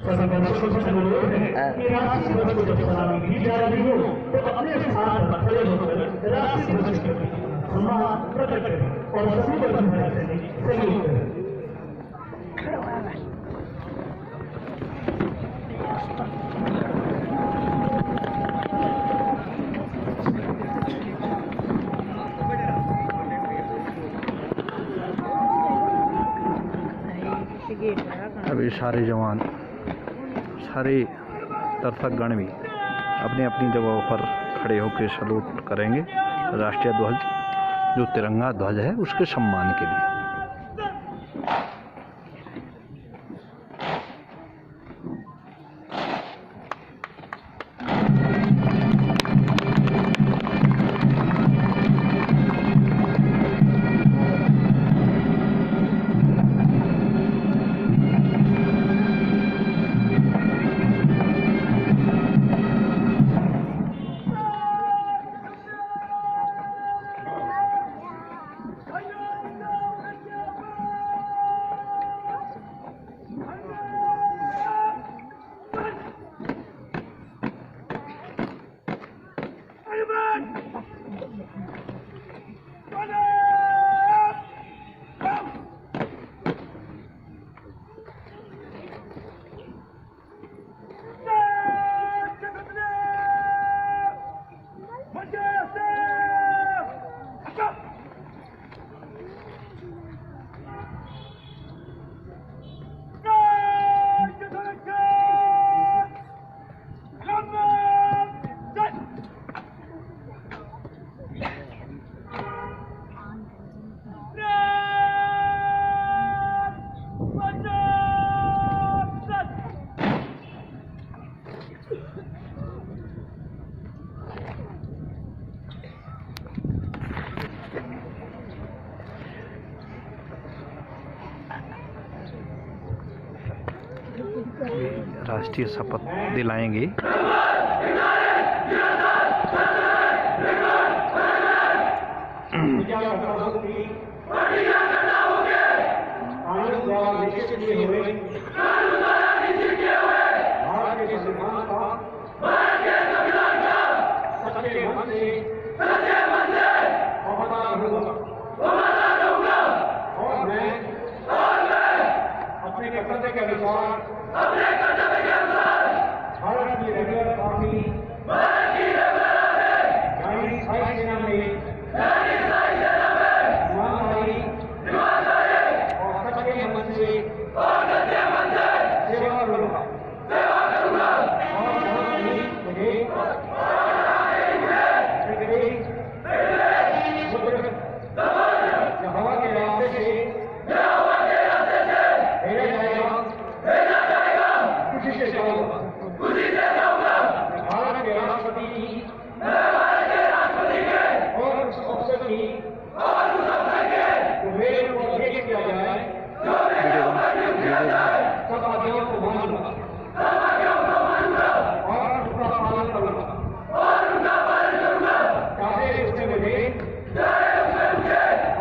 सभी दर्शकों से अनुरोध है कि राष्ट्रीय ध्वज को जब सलामी दी जा रही हो तो अपने स्थान पर खड़े होकर राष्ट्रीय ध्वज के प्रति सम्मान प्रकट करें और सभी बंधुओं से सहयोग करें। अभी सारे जवान, सारे दर्शकगण भी अपनी अपनी जगहों पर खड़े होकर सलूट करेंगे राष्ट्रीय ध्वज, जो तिरंगा ध्वज है, उसके सम्मान के लिए। राष्ट्रीय शपथ दिलाएंगे। अपने कर्तव्य के अनुसार भारत की रेगुलर आर्मी यानी स्थायी सेना में ईमानदारी और सच्चे मन से सेवा करूंगा और मुझे हवा के रास्ते से भारत के राष्ट्रपति और उस अवसर की मेरे को भेज किया जाए, सब आज्ञाओं को मानूंगा और उसका पालन करूंगा, चाहे उससे मुझे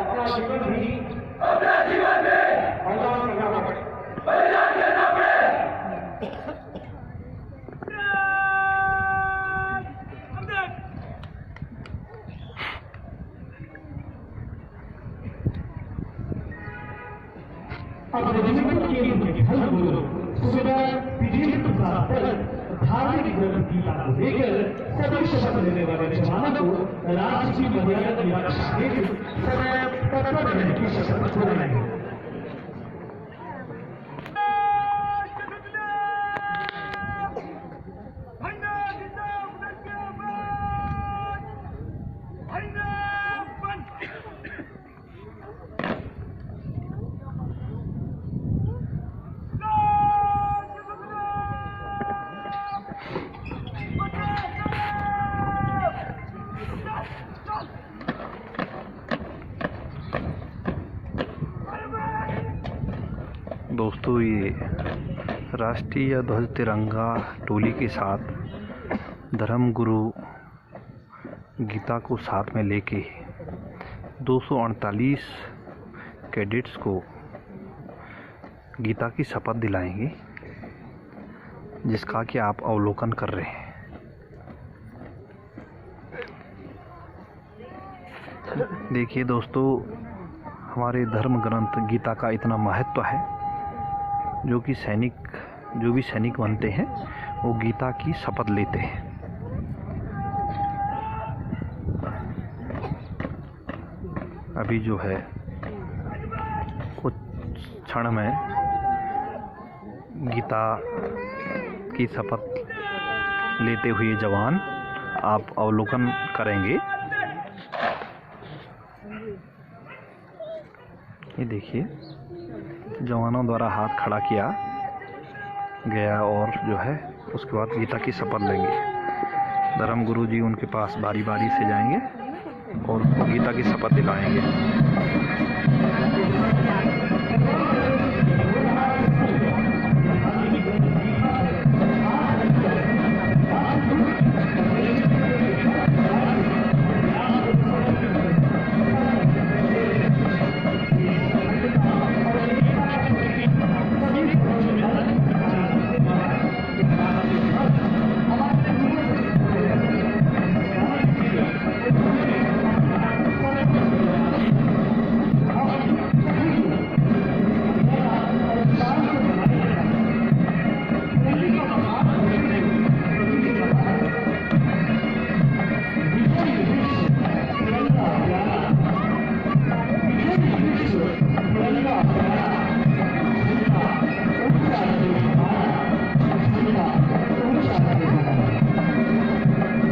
अपना जीवन भी बलिदान करना पड़े। अपने जीवन के फल को सुबह विजय का फल धार्मिक ग्रंथ की लागू लेकर सभी शपथ लेने वाले जवानों को राष्ट्र की मर्यादा की रक्षा हेतु सदैव तत्पर रहने की शपथ दिलाएंगे। दोस्तों, ये राष्ट्रीय ध्वज तिरंगा टोली के साथ धर्मगुरु गीता को साथ में लेके 248 कैडेट्स को गीता की शपथ दिलाएंगे। जिसका कि आप अवलोकन कर रहे हैं। देखिए दोस्तों, हमारे धर्म ग्रंथ गीता का इतना महत्व है, जो भी सैनिक बनते हैं वो गीता की शपथ लेते हैं। अभी जो है कुछ क्षण में गीता की शपथ लेते हुए जवान आप अवलोकन करेंगे। ये देखिए, जवानों द्वारा हाथ खड़ा किया गया और जो है उसके बाद गीता की शपथ लेंगे। धर्म गुरु जी उनके पास बारी बारी से जाएंगे और गीता की शपथ दिलाएंगे।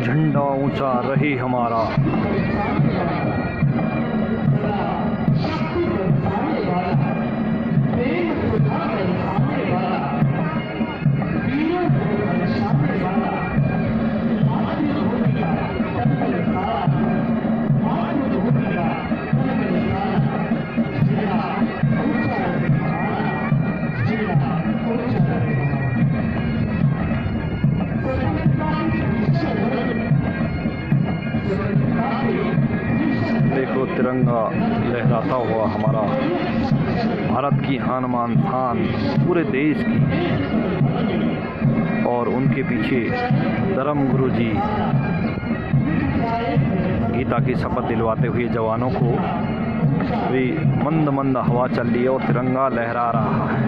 झंडा ऊंचा रहे हमारा। देखो, तिरंगा लहराता हुआ हमारा भारत की आन बान शान पूरे देश की, और उनके पीछे धर्म गुरु जी गीता की शपथ दिलवाते हुए जवानों को भी मंद मंद हवा चल रही है और तिरंगा लहरा रहा है।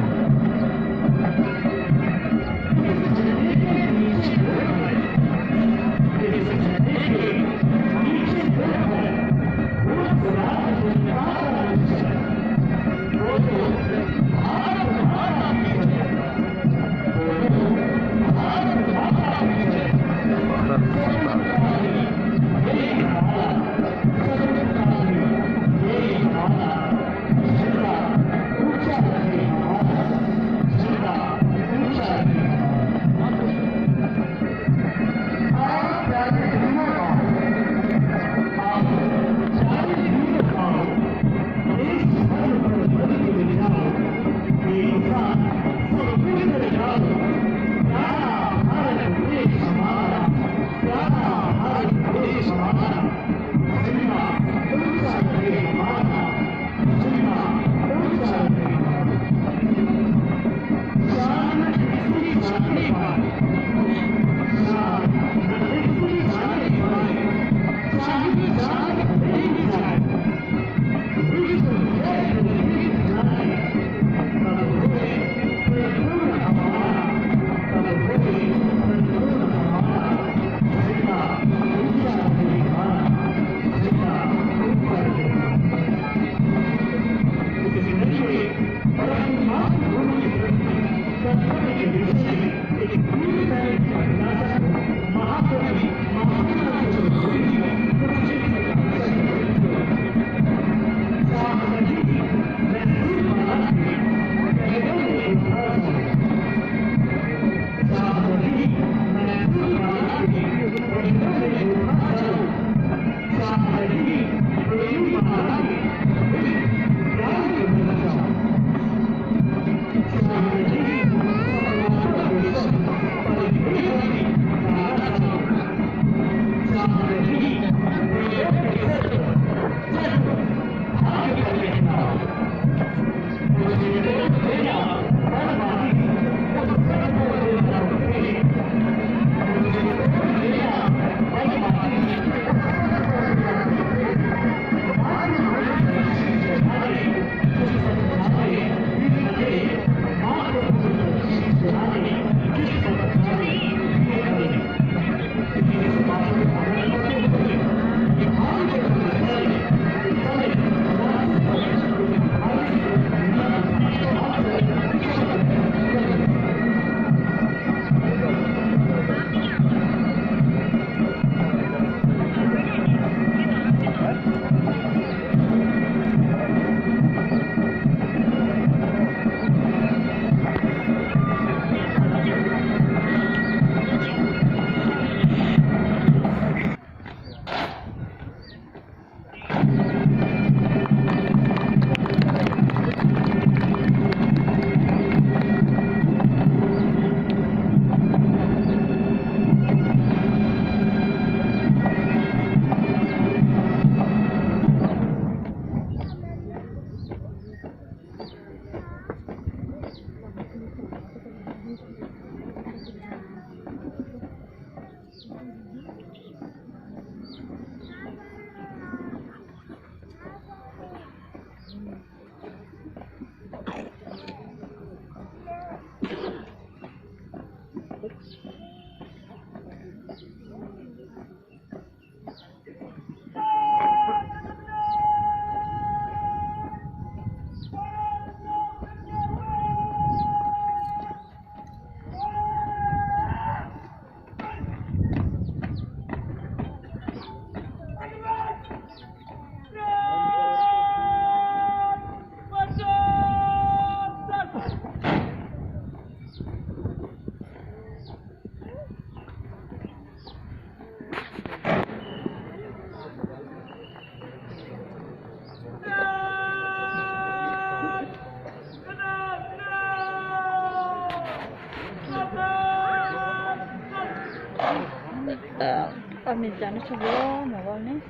Parmigiano sebuah awalnya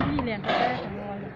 ini yang kita awalnya.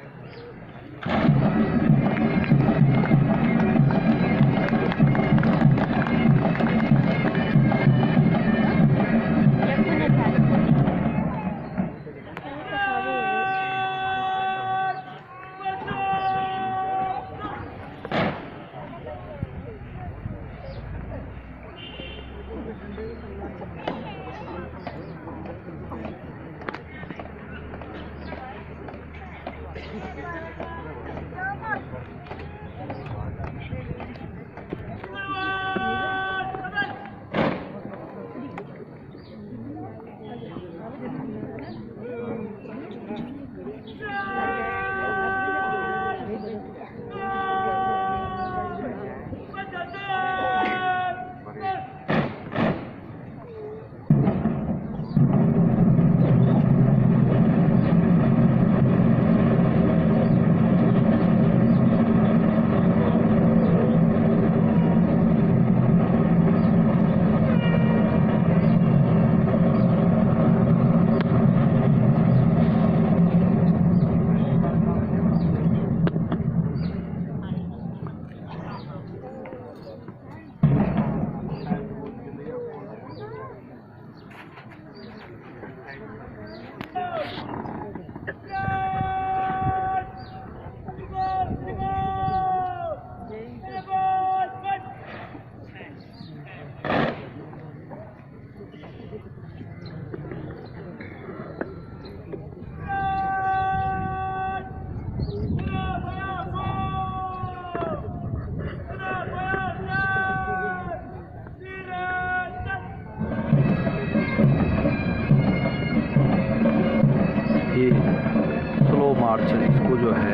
Slow march इसको जो है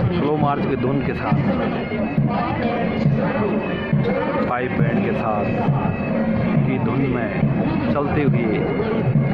स्लो मार्च के धुन के साथ पाइप बैंड के साथ की धुन में चलते हुए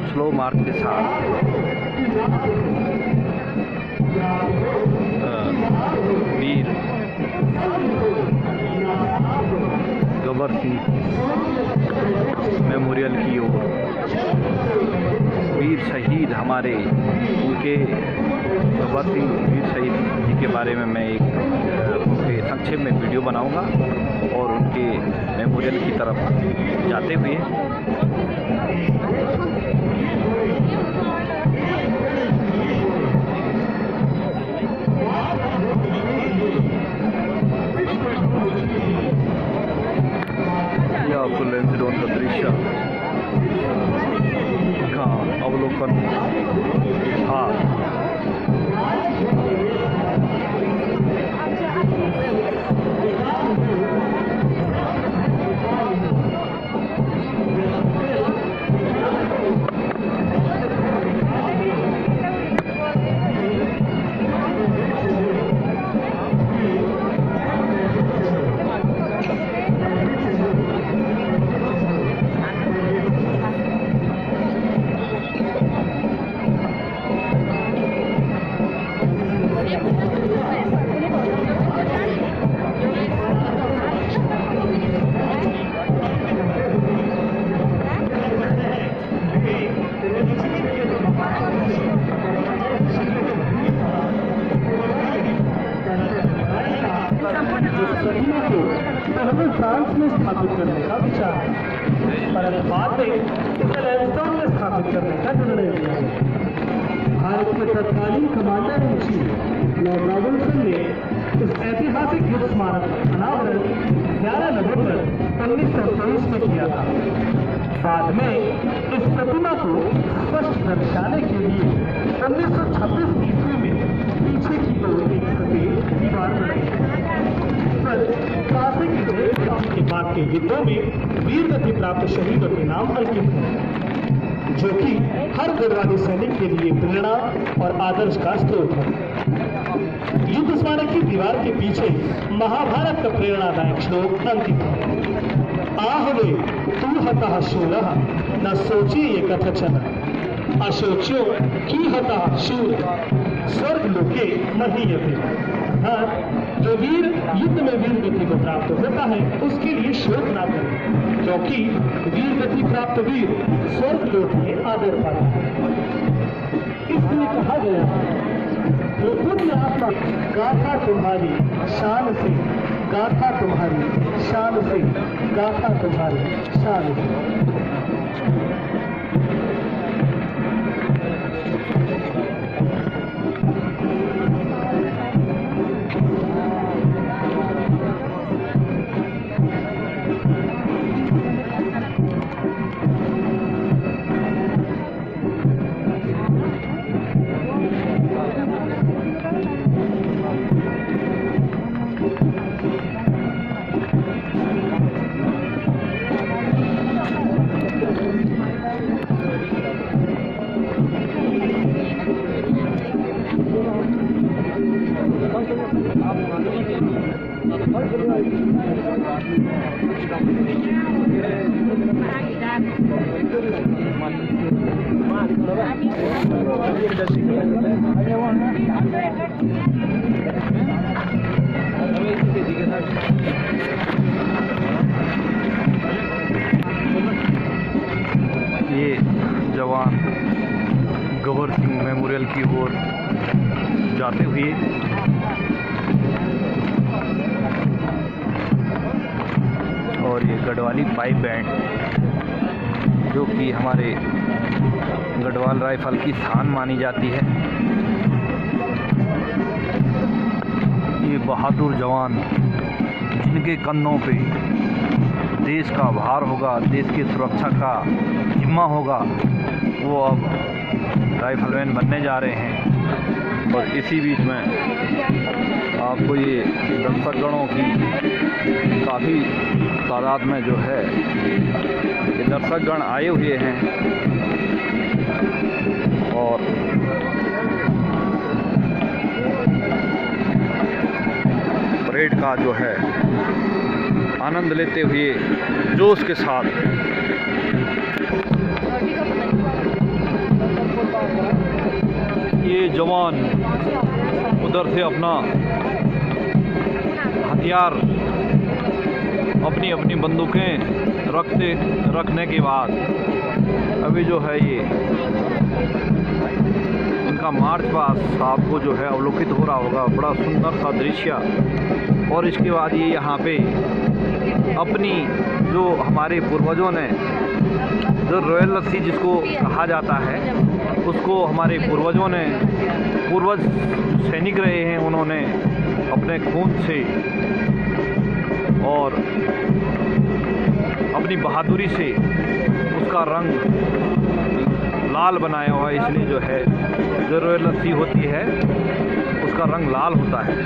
स्लो मार्च के साथ वीर गबर सिंह मेमोरियल की ओर वीर शहीद हमारे उनके भगत सिंह वीर शहीद जी के बारे में मैं एक उनके संक्षेप में वीडियो बनाऊंगा और उनके मेमोरियल की तरफ जाते हुए यह आपको लैंसडाउन का दृश्य का अवलोकन था। फ्रांस में स्थापित करने का विचार है, पर बाद में इसे लैंसडाउन में स्थापित करने का निर्णय लिया। भारत के तत्कालीन commander in chief Lord Robinson ने इस ऐतिहासिक युद्ध स्मारक का अनावरण 11 नवंबर 1923 में किया था। बाद में इस प्रतिमा को स्पष्ट दर्शाने के लिए 1926 ईस्वी में पीछे की ओर एक सफेद दीवार बनाई के बाद के युद्धों में वीर गति प्राप्त शहीदों के नाम अंकित हैं, जो कि हर गढ़वाली सैनिक के लिए प्रेरणा और आदर्श का स्रोत है। युद्ध स्मारक की दीवार के पीछे महाभारत का प्रेरणादायक श्लोक अंकित है। आहवे तू हतः शूरः न सोची ये कथचन अशोच्यो की हतः शूर स्वर्ग लोके महीयते। जो वीर युद्ध में वीर गति को प्राप्त होता है उसके लिए शोक ना करें, क्योंकि वीर गति प्राप्त वीर स्वर्ग लोक में आदर पाता है। इसलिए कहा गया गाथा तुम्हारी शान से, गाथा तुम्हारी शान से, गाथा तुम्हारी शान से। ये जवान गबर सिंह मेमोरियल की ओर जाते हुए और ये गढ़वाली पाइप बैंड जो कि हमारे गढ़वाल राइफल की शान मानी जाती है। ये बहादुर जवान जिनके कंधों पे देश का भार होगा, देश की सुरक्षा का जिम्मा होगा, वो अब राइफलमैन बनने जा रहे हैं। और इसी बीच में आपको ये दर्शकगणों की काफ़ी तादाद में जो है ये दर्शकगण आए हुए हैं और परेड का जो है आनंद लेते हुए जोश के साथ ये जवान उधर से अपना हथियार अपनी अपनी बंदूकें रखने के बाद अभी जो है ये इनका मार्च पास्ट आपको जो है अवलोकित हो रहा होगा, बड़ा सुंदर सा दृश्य। और इसके बाद ये यहाँ पे अपनी जो हमारे पूर्वजों ने जो रॉयल लस्सी जिसको कहा जाता है, उसको हमारे पूर्वज सैनिक रहे हैं, उन्होंने अपने खून से और अपनी बहादुरी से उसका रंग लाल बनाया हुआ, इसलिए जो है जो रॉयल लस्सी होती है उसका रंग लाल होता है।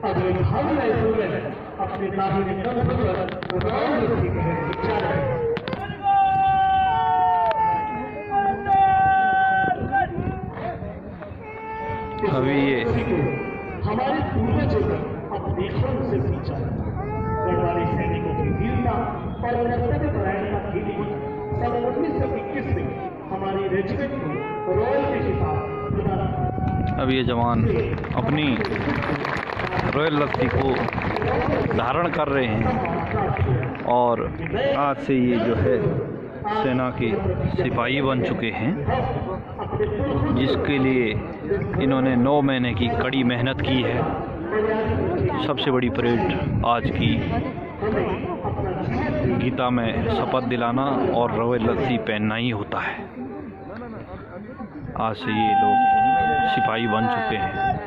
अब एक भाई अपने दाहिने कंधे पर रॉयल लस्सी के विचार है। अभी ये हमारे पूर्वजों ने अपने खून से सींचा। गढ़वाली सैनिकों की वीरता और कर्तव्य परायणता के लिए सन 1921 में हमारी रेजिमेंट को रॉयल के खिताब प्रदान। अब ये जवान अपनी रॉयल लस्सी को धारण कर रहे हैं और आज से ये जो है सेना के सिपाही बन चुके हैं, जिसके लिए इन्होंने 9 महीने की कड़ी मेहनत की है। सबसे बड़ी परेड आज की गीता में शपथ दिलाना और रॉयल लस्सी पहनना ही होता है। आज से ये लोग सिपाही बन चुके हैं।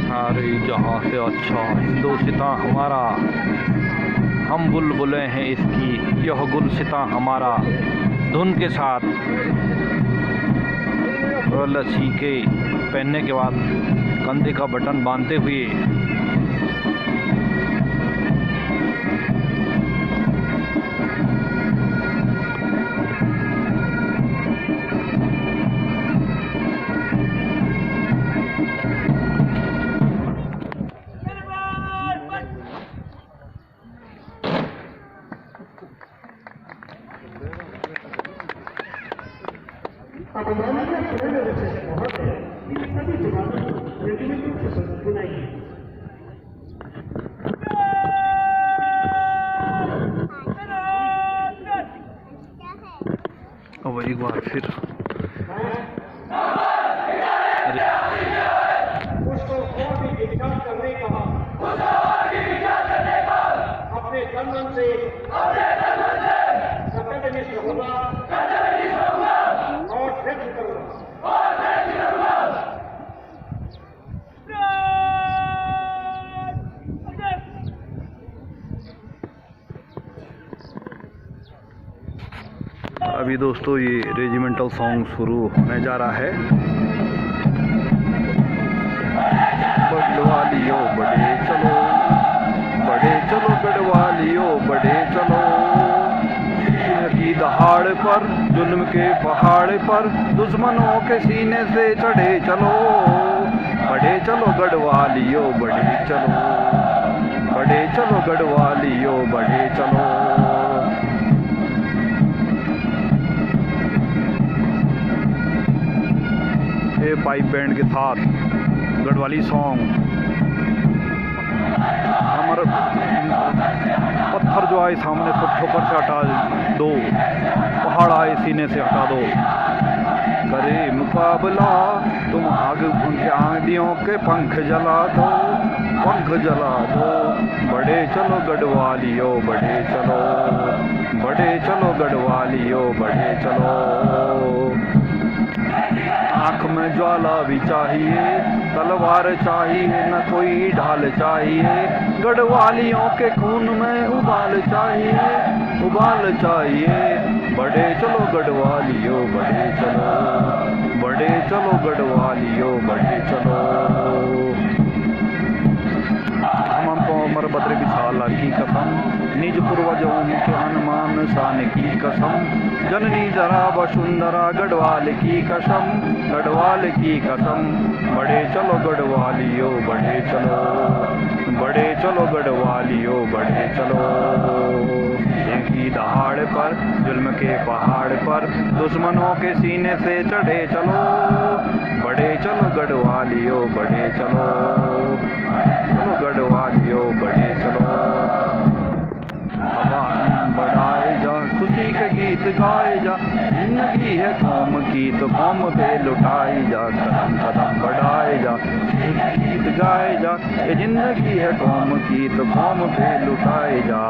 सारे जहाँ से अच्छा हिंदुस्ता हमारा, हम बुलबुलें हैं इसकी, यह गुलसिता हमारा। धुन के साथ रॉयल लस्सी के पहनने के बाद कंधे का बटन बांधते हुए अब एक बार फिर अपने तन से कर्तव्यनिष्ठ होगा और व्यक्त करूंगा। अभी दोस्तों ये रेजिमेंटल सॉन्ग शुरू होने जा रहा है। गढ़वालियों बड़े चलो, बड़े चलो गढ़वालियों बड़े चलो, सिंह की दहाड़ पर जुल्म के पहाड़ पर दुश्मनों के सीने से चढ़े चलो, बढ़े चलो गढ़वालियो बढ़े चलो, बढ़े चलो गढ़वालियो बढ़े चलो। ये पाइप बैंड के साथ गढ़वाली सॉन्ग। हमारा पत्थर जो आए सामने तो ठोकर से हटा दो, पहाड़ आए सीने से हटा दो। करे मुकाबला तुम आग आंधियों के पंख जला दो, पंख जला दो। बढ़े चलो गढ़वालियो बढ़े चलो, बढ़े चलो गढ़वालियो बढ़े चलो। आँख में ज्वाला भी चाहिए, तलवार चाहिए, न कोई ढाल चाहिए। गढ़वालियों के खून में उबाल चाहिए, उबाल चाहिए। बढ़े चलो गढ़वालियो बढ़े चलो, बढ़े चलो गढ़वालियो बढ़े चलो। हमको अमर बद्र विशाला की कसम, निज पूर्वजों के हनुमान शान की कसम। जननी जरा वसुंधरा गढ़वाल की कसम, गढ़वाल की कसम। बढ़े चलो गढ़वालियो बढ़े चलो, बढ़े चलो गढ़वालियो बढ़े चलो। की दहाड़ पर जुल्म के पहाड़ पर दुश्मनों के सीने से चढ़े चलो। बढ़े चलो गढ़वालियो बढ़े चलो, चलो गढ़वालियो बढ़े चलो। आवाज़ बढ़ाए जा, खुशी के गीत गाए जा। जिंदगी है कौम की तो कौम पे लुटाई जा। कदम कदम बढ़ाए जा, गीत गाए जा। ये जिंदगी है कौम की तो कौम पे लुटाए जा।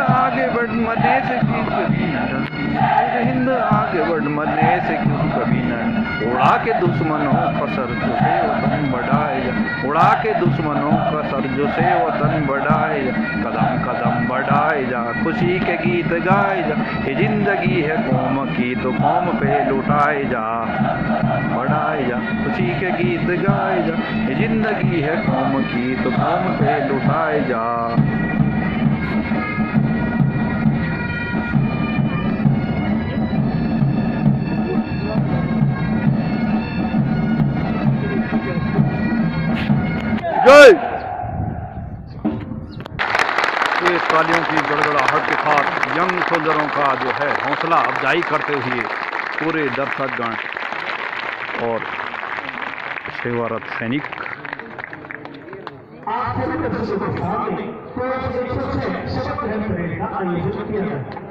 आगे बढ़ मरने से क्यों कभी न डरती, हिंद आगे बढ़ मरने से क्यों कभी न। उड़ा के दुश्मनों का सर जो से वतन बढ़ाए जा, उड़ा के दुश्मनों का सर जो से वतन बढ़ाए जा। कदम कदम बढ़ाए जा, खुशी के गीत गाए जा। ये जिंदगी है कौम की तो कौम पे लुटाए जा। बढ़ाए जा, खुशी के गीत गाए जा। ये जिंदगी है कौम की तो कौम पे लुटाए जा। जय। ये तालियों की गड़गड़ाहट के साथ यंग सोल्जरों का जो है हौसला अफजाई करते हुए पूरे दर्शकगण और सेवारत सैनिक आज सभी दर्शकों के सामने 106 शपथ ग्रहण परेड का आयोजन किया गया।